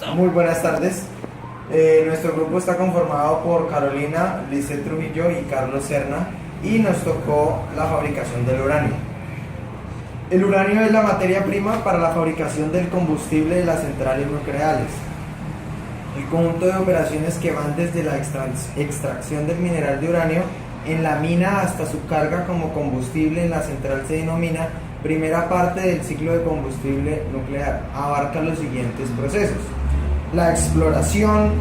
Muy buenas tardes. Nuestro grupo está conformado por Carolina, Lisset Trujillo y Carlos Serna, y nos tocó la fabricación del uranio. El uranio es la materia prima para la fabricación del combustible de las centrales nucleares. El conjunto de operaciones que van desde la extracción del mineral de uranio en la mina hasta su carga como combustible en la central se denomina primera parte del ciclo de combustible nuclear. Abarca los siguientes procesos: la exploración,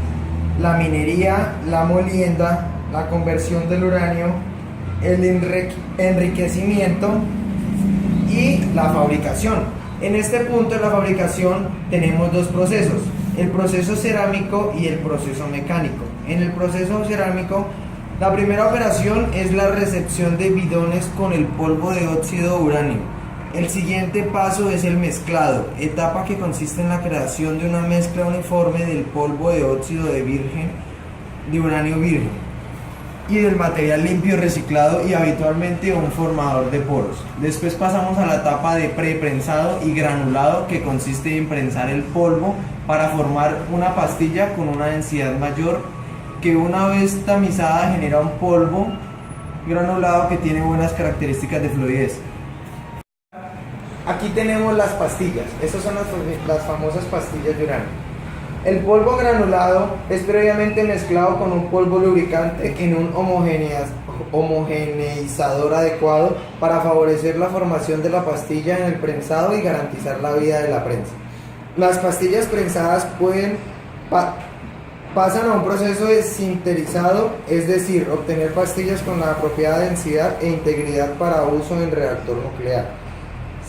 la minería, la molienda, la conversión del uranio, el enriquecimiento y la fabricación. En este punto de la fabricación tenemos dos procesos: el proceso cerámico y el proceso mecánico. En el proceso cerámico, la primera operación es la recepción de bidones con el polvo de óxido de uranio. El siguiente paso es el mezclado, etapa que consiste en la creación de una mezcla uniforme del polvo de óxido de uranio virgen y del material limpio reciclado y habitualmente un formador de poros. Después pasamos a la etapa de preprensado y granulado, que consiste en prensar el polvo para formar una pastilla con una densidad mayor, que una vez tamizada genera un polvo granulado que tiene buenas características de fluidez. Aquí tenemos las pastillas. Estas son las famosas pastillas de uranio. El polvo granulado es previamente mezclado con un polvo lubricante en un homogeneizador adecuado para favorecer la formación de la pastilla en el prensado y garantizar la vida de la prensa. Las pastillas prensadas pasan a un proceso de sinterizado, es decir, obtener pastillas con la apropiada densidad e integridad para uso en reactor nuclear.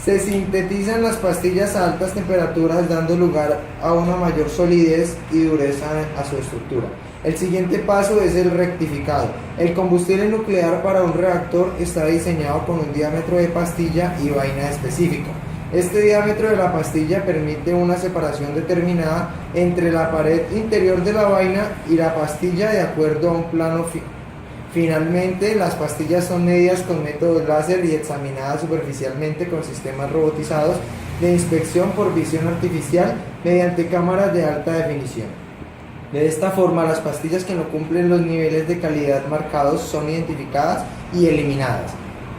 Se sintetizan las pastillas a altas temperaturas, dando lugar a una mayor solidez y dureza a su estructura. El siguiente paso es el rectificado. El combustible nuclear para un reactor está diseñado con un diámetro de pastilla y vaina específico. Este diámetro de la pastilla permite una separación determinada entre la pared interior de la vaina y la pastilla de acuerdo a un plano Finalmente, las pastillas son medidas con métodos láser y examinadas superficialmente con sistemas robotizados de inspección por visión artificial mediante cámaras de alta definición. De esta forma, las pastillas que no cumplen los niveles de calidad marcados son identificadas y eliminadas.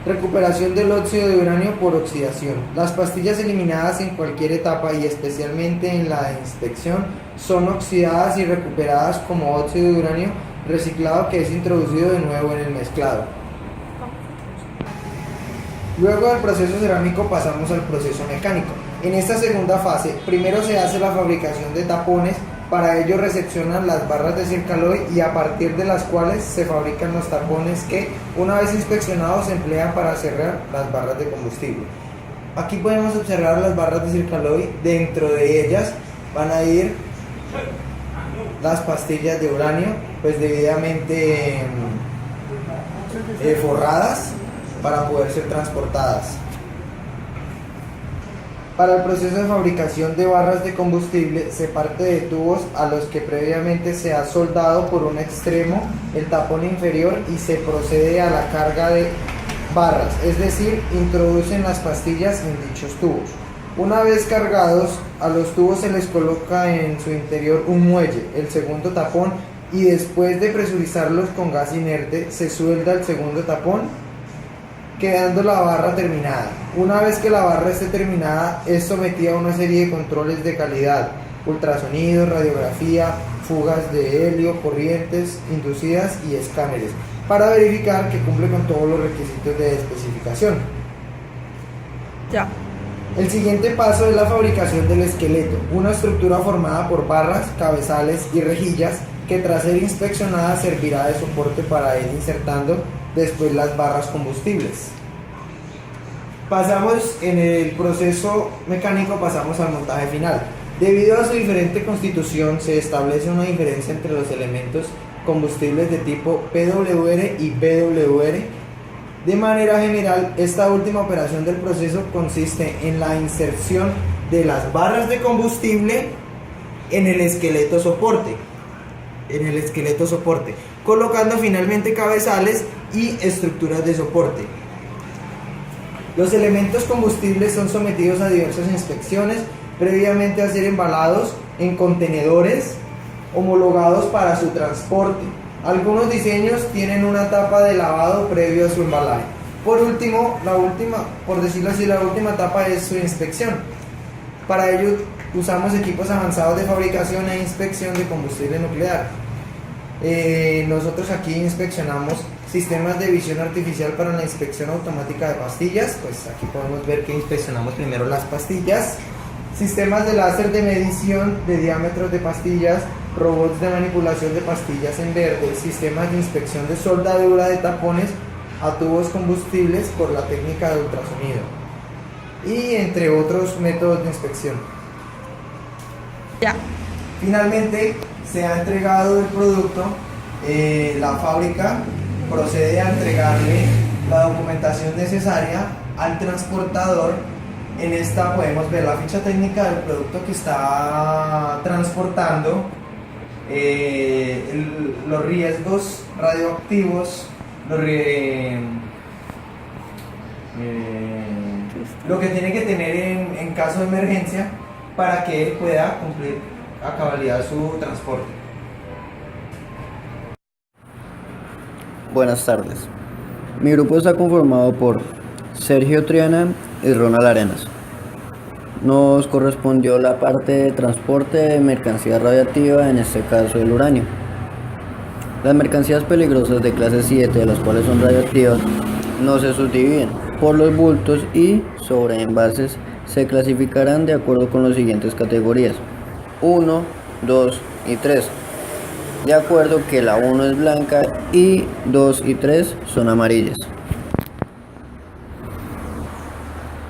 Recuperación del óxido de uranio por oxidación. Las pastillas eliminadas en cualquier etapa y especialmente en la de inspección son oxidadas y recuperadas como óxido de uranio reciclado, que es introducido de nuevo en el mezclado. Luego del proceso cerámico pasamos al proceso mecánico. En esta segunda fase, primero se hace la fabricación de tapones. Para ello recepcionan las barras de Circaloy y a partir de las cuales se fabrican los tapones que, una vez inspeccionados, se emplean para cerrar las barras de combustible. Aquí podemos observar las barras de Circaloy. Dentro de ellas van a ir las pastillas de uranio, pues debidamente forradas para poder ser transportadas. Para el proceso de fabricación de barras de combustible se parte de tubos a los que previamente se ha soldado por un extremo el tapón inferior y se procede a la carga de barras, es decir, introducen las pastillas en dichos tubos. Una vez cargados, a los tubos se les coloca en su interior un muelle, el segundo tapón, y después de presurizarlos con gas inerte, se suelda el segundo tapón, quedando la barra terminada. Una vez que la barra esté terminada, es sometida a una serie de controles de calidad: ultrasonido, radiografía, fugas de helio, corrientes inducidas y escáneres, para verificar que cumple con todos los requisitos de especificación. Ya. El siguiente paso es la fabricación del esqueleto, una estructura formada por barras, cabezales y rejillas que, tras ser inspeccionada, servirá de soporte para ir insertando después las barras combustibles. Pasamos en el proceso mecánico, pasamos al montaje final. Debido a su diferente constitución, se establece una diferencia entre los elementos combustibles de tipo PWR y BWR. De manera general, esta última operación del proceso consiste en la inserción de las barras de combustible en el esqueleto soporte, colocando finalmente cabezales y estructuras de soporte. Los elementos combustibles son sometidos a diversas inspecciones previamente a ser embalados en contenedores homologados para su transporte. Algunos diseños tienen una etapa de lavado previo a su embalaje. Por último, por decirlo así, la última etapa es su inspección. Para ello usamos equipos avanzados de fabricación e inspección de combustible nuclear. Nosotros aquí inspeccionamos sistemas de visión artificial para la inspección automática de pastillas. Pues aquí podemos ver que inspeccionamos primero las pastillas, sistemas de láser de medición de diámetros de pastillas, robots de manipulación de pastillas en verde, sistemas de inspección de soldadura de tapones a tubos combustibles por la técnica de ultrasonido, y entre otros métodos de inspección. Ya. Finalmente se ha entregado el producto, la fábrica procede a entregarle la documentación necesaria al transportador. En esta podemos ver la ficha técnica del producto que está transportando, los riesgos radioactivos, lo que tiene que tener en caso de emergencia para que él pueda cumplir a cabalidad su transporte. Buenas tardes. Mi grupo está conformado por Sergio Triana y Ronald Arenas. Nos correspondió la parte de transporte de mercancía radiactiva, en este caso el uranio. Las mercancías peligrosas de clase 7, de las cuales son radioactivas, no se subdividen por los bultos y sobre envases se clasificarán de acuerdo con las siguientes categorías: 1, 2 y 3. De acuerdo que la 1 es blanca y 2 y 3 son amarillas.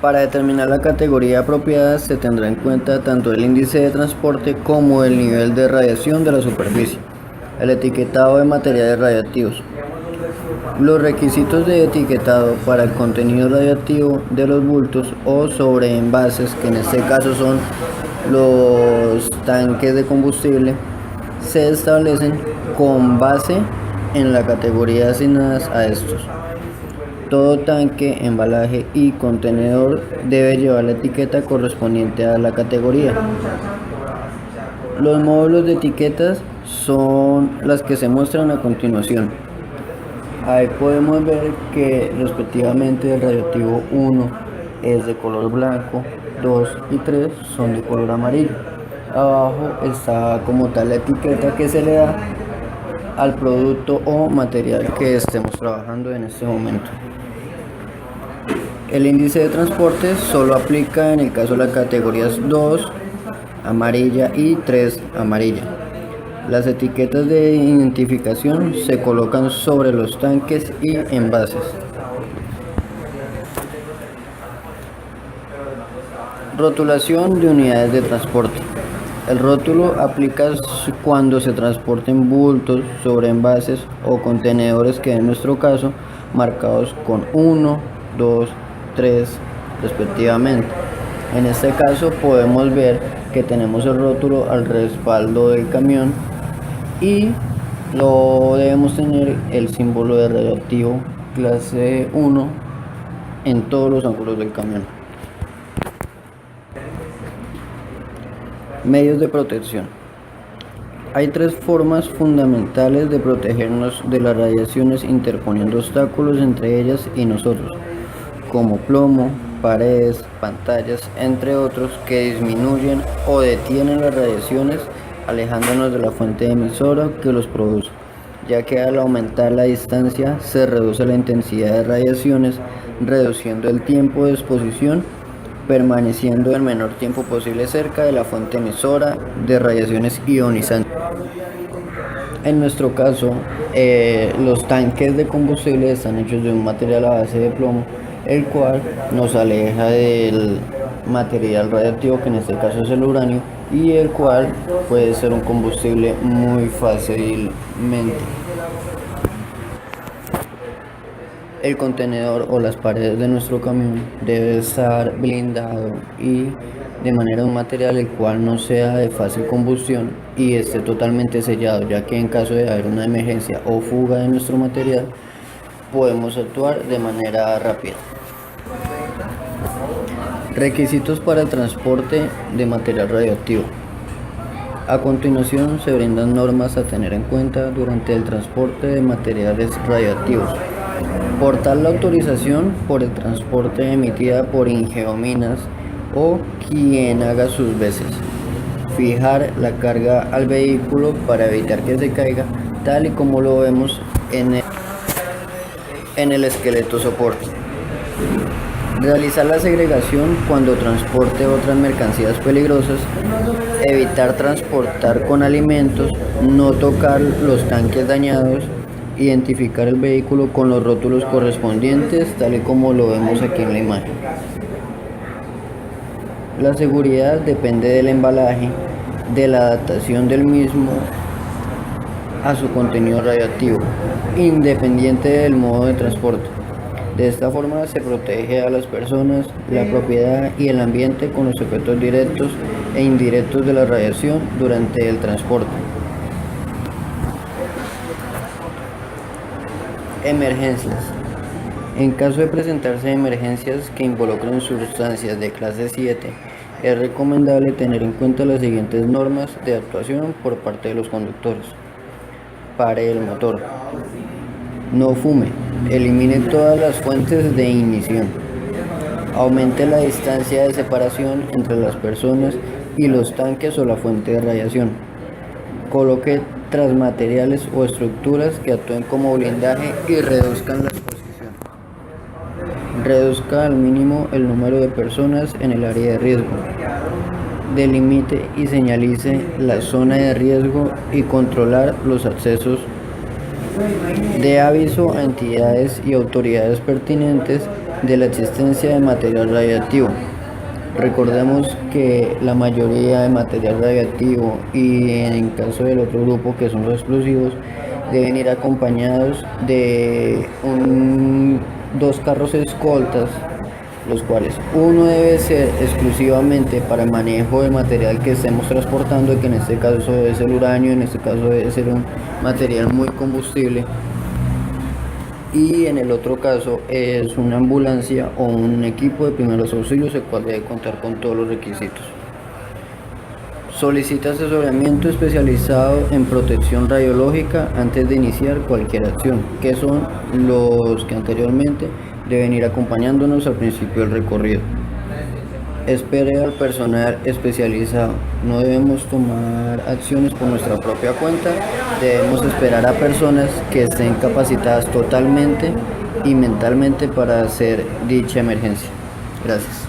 Para determinar la categoría apropiada se tendrá en cuenta tanto el índice de transporte como el nivel de radiación de la superficie, el etiquetado de materiales radioactivos. Los requisitos de etiquetado para el contenido radioactivo de los bultos o sobre envases, que en este caso son los tanques de combustible, se establecen con base en la categoría asignadas a estos. Todo tanque, embalaje y contenedor debe llevar la etiqueta correspondiente a la categoría. Los módulos de etiquetas son las que se muestran a continuación. Ahí podemos ver que respectivamente el radioactivo 1 es de color blanco, 2 y 3 son de color amarillo. Abajo está como tal la etiqueta que se le da al producto o material que estemos trabajando en este momento. El índice de transporte solo aplica en el caso de las categorías 2 amarilla y 3 amarilla. Las etiquetas de identificación se colocan sobre los tanques y envases. Rotulación de unidades de transporte. El rótulo aplica cuando se transporten bultos sobre envases o contenedores, que en nuestro caso marcados con 1, 2, 3 respectivamente. En este caso podemos ver que tenemos el rótulo al respaldo del camión y lo debemos tener el símbolo de radioactivo clase 1 en todos los ángulos del camión. Medios de protección. Hay tres formas fundamentales de protegernos de las radiaciones, interponiendo obstáculos entre ellas y nosotros, como plomo, paredes, pantallas, entre otros, que disminuyen o detienen las radiaciones, alejándonos de la fuente emisora que los produce, ya que al aumentar la distancia se reduce la intensidad de radiaciones, reduciendo el tiempo de exposición, permaneciendo el menor tiempo posible cerca de la fuente emisora de radiaciones ionizantes. En nuestro caso, los tanques de combustible están hechos de un material a base de plomo, el cual nos aleja del material radioactivo, que en este caso es el uranio, y el cual puede ser un combustible muy fácilmente. El contenedor o las paredes de nuestro camión debe estar blindado y de manera un material el cual no sea de fácil combustión y esté totalmente sellado, ya que en caso de haber una emergencia o fuga de nuestro material podemos actuar de manera rápida. Requisitos para el transporte de material radioactivo. A continuación se brindan normas a tener en cuenta durante el transporte de materiales radioactivos. Portar la autorización por el transporte emitida por Ingeominas o quien haga sus veces. Fijar la carga al vehículo para evitar que se caiga, tal y como lo vemos en el esqueleto soporte. Realizar la segregación cuando transporte otras mercancías peligrosas. Evitar transportar con alimentos. No tocar los tanques dañados. Identificar el vehículo con los rótulos correspondientes, tal y como lo vemos aquí en la imagen. La seguridad depende del embalaje, de la adaptación del mismo a su contenido radioactivo, independiente del modo de transporte. De esta forma se protege a las personas, la propiedad y el ambiente con los efectos directos e indirectos de la radiación durante el transporte. Emergencias. En caso de presentarse emergencias que involucren sustancias de clase 7, es recomendable tener en cuenta las siguientes normas de actuación por parte de los conductores. Pare el motor. No fume. Elimine todas las fuentes de ignición. Aumente la distancia de separación entre las personas y los tanques o la fuente de radiación. Coloque transmateriales o estructuras que actúen como blindaje y reduzcan la exposición. Reduzca al mínimo el número de personas en el área de riesgo. Delimite y señalice la zona de riesgo y controlar los accesos. Dé aviso a entidades y autoridades pertinentes de la existencia de material radiactivo. Recordemos que la mayoría de material radiactivo y en caso del otro grupo que son los explosivos deben ir acompañados de dos carros escoltas, los cuales uno debe ser exclusivamente para el manejo del material que estemos transportando, que en este caso debe ser uranio, en este caso debe ser un material muy combustible, y en el otro caso es una ambulancia o un equipo de primeros auxilios, el cual debe contar con todos los requisitos. Solicita asesoramiento especializado en protección radiológica antes de iniciar cualquier acción, que son los que anteriormente deben ir acompañándonos al principio del recorrido. Espere al personal especializado. No debemos tomar acciones por nuestra propia cuenta, debemos esperar a personas que estén capacitadas totalmente y mentalmente para hacer dicha emergencia. Gracias.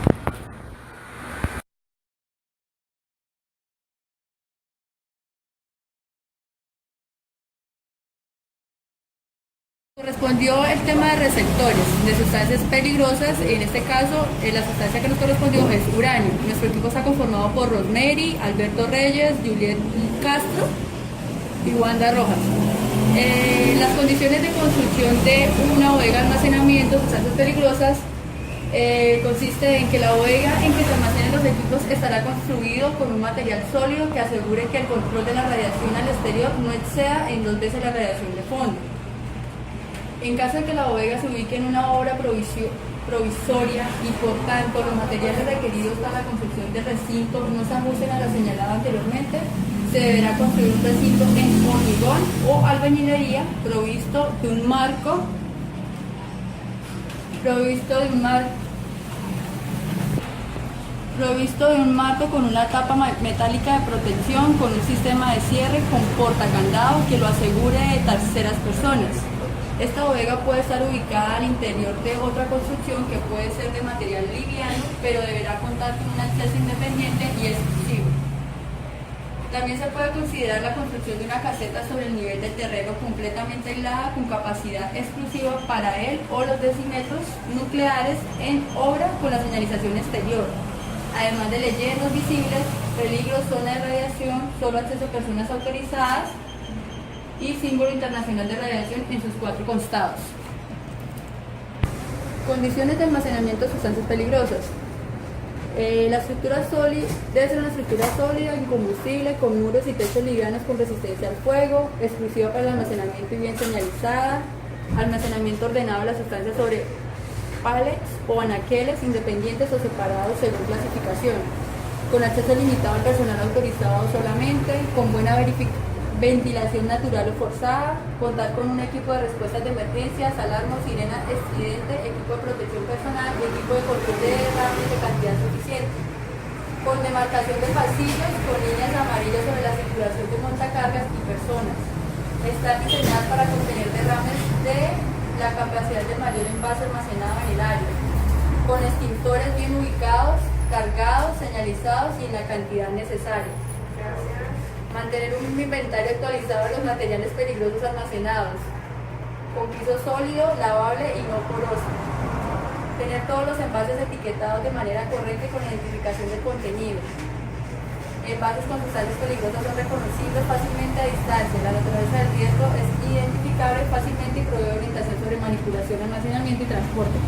Correspondió el tema de receptores de sustancias peligrosas. En este caso, la sustancia que nos correspondió es uranio. Nuestro equipo está conformado por Rosemary, Alberto Reyes, Juliet Castro y Wanda Rojas. Las condiciones de construcción de una bodega de almacenamiento de sustancias peligrosas consiste en que la bodega en que se almacenen los equipos estará construido con un material sólido que asegure que el control de la radiación al exterior no exceda en 2 veces la radiación de fondo. En caso de que la bodega se ubique en una obra provisoria y por tanto los materiales requeridos para la construcción del recinto no se ajusten a lo señalado anteriormente, se deberá construir un recinto en hormigón o albañilería provisto de un marco con una tapa metálica de protección, con un sistema de cierre con portacandado que lo asegure de terceras personas. Esta bodega puede estar ubicada al interior de otra construcción que puede ser de material liviano, pero deberá contar con un acceso independiente y exclusivo. También se puede considerar la construcción de una caseta sobre el nivel del terreno completamente aislada con capacidad exclusiva para él o los decímetros nucleares en obra con la señalización exterior, además de leyendas visibles, peligro, zona de radiación, solo acceso a personas autorizadas y símbolo internacional de radiación en sus 4 costados. Condiciones de almacenamiento de sustancias peligrosas. La estructura sólida debe ser una estructura sólida, incombustible, con muros y techos livianos con resistencia al fuego, exclusiva para el almacenamiento y bien señalizada, almacenamiento ordenado de las sustancias sobre pallets o anaqueles independientes o separados según clasificación. con acceso limitado al personal autorizado solamente, con buena ventilación natural o forzada, contar con un equipo de respuestas de emergencias, alarma, sirena estridente, equipo de protección personal y equipo de control de derrames de cantidad suficiente, con demarcación de pasillos, con líneas amarillas sobre la circulación de montacargas y personas. Están diseñadas para contener derrames de la capacidad del mayor envase almacenado en el área, con extintores bien ubicados, cargados, señalizados y en la cantidad necesaria. Mantener un inventario actualizado de los materiales peligrosos almacenados, con piso sólido, lavable y no poroso. Tener todos los envases etiquetados de manera correcta y con identificación del contenido. Envases con sustancias peligrosas son reconocibles fácilmente a distancia. La naturaleza del riesgo es identificable fácilmente y provee orientación sobre manipulación, almacenamiento y transporte.